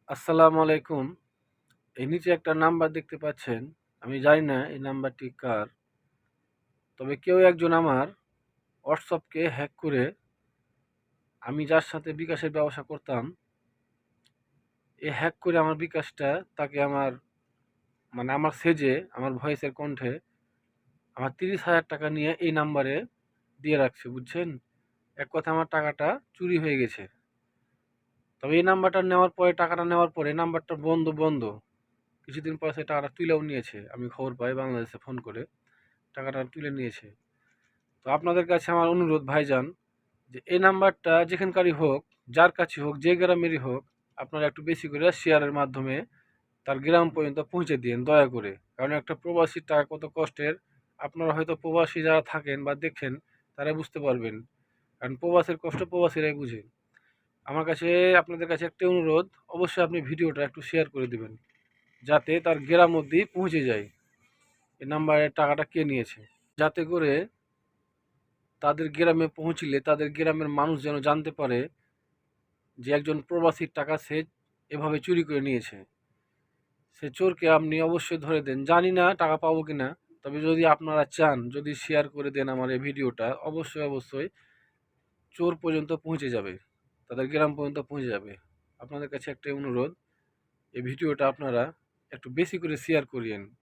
আসসালামু আলাইকুম। এই নিচে একটা নাম্বার দেখতে পাচ্ছেন। আমি জানি না এই নাম্বারটি কার। তবে কেউ একজন আমার হোয়াটসঅ্যাপকে হ্যাক করে আমি যার সাথে বিকাশের ব্যবসা করতাম, হ্যাক করে আমার বিকাশটা তাকে আমার সেজে, আমার ভয়েসের কণ্ঠে আমার ৩০,০০০ টাকা নিয়ে এই নাম্বারে দিয়ে রাখছে, বুঝছেন? এক কথায় আমার টাকাটা চুরি হয়ে গেছে। তবে এই নাম্বারটা নেওয়ার পরে, টাকাটা নেওয়ার পরে এই নাম্বারটা বন্ধ। কিছুদিন পরে সে টাকাটা তুলেও নিয়েছে। আমি খবর পাই বাংলাদেশে ফোন করে। টাকাটা তুলে নিয়েছে। তো আপনাদের কাছে আমার অনুরোধ ভাইজান, যে এই নাম্বারটা যেখানকারই হোক, যার কাছে হোক, যে গ্রামেরই হোক, আপনারা একটু বেশি করে শেয়ারের মাধ্যমে তার গ্রাম পর্যন্ত পৌঁছে দিন দয়া করে। কারণ একটা প্রবাসীর টাকা কত কষ্টের, আপনারা হয়তো প্রবাসী যারা থাকেন বা দেখেন তারা বুঝতে পারবেন। কারণ প্রবাসের কষ্ট প্রবাসীরাই বুঝে। আমার কাছে আপনাদের কাছে একটা অনুরোধ, অবশ্যই আপনি ভিডিওটা একটু শেয়ার করে দিবেন, যাতে তার গ্রাম অবধি পৌঁছে যায় এই নাম্বারের টাকাটা কে নিয়েছে। যাতে করে তাদের গ্রামে পৌঁছলে তাদের গ্রামের মানুষ যেন জানতে পারে যে একজন প্রবাসীর টাকা সে এভাবে চুরি করে নিয়েছে। সে চোরকে আপনি অবশ্যই ধরে দেন। জানি না টাকা পাবো কিনা, তবে যদি আপনারা চান, যদি শেয়ার করে দেন আমার এই ভিডিওটা, অবশ্যই চোর পর্যন্ত পৌঁছে যাবে, তাদের গ্রাম পর্যন্ত পৌঁছে যাবে। আপনাদের কাছে একটা অনুরোধ, এই ভিডিওটা আপনারা একটু বেশি করে শেয়ার করিয়েন।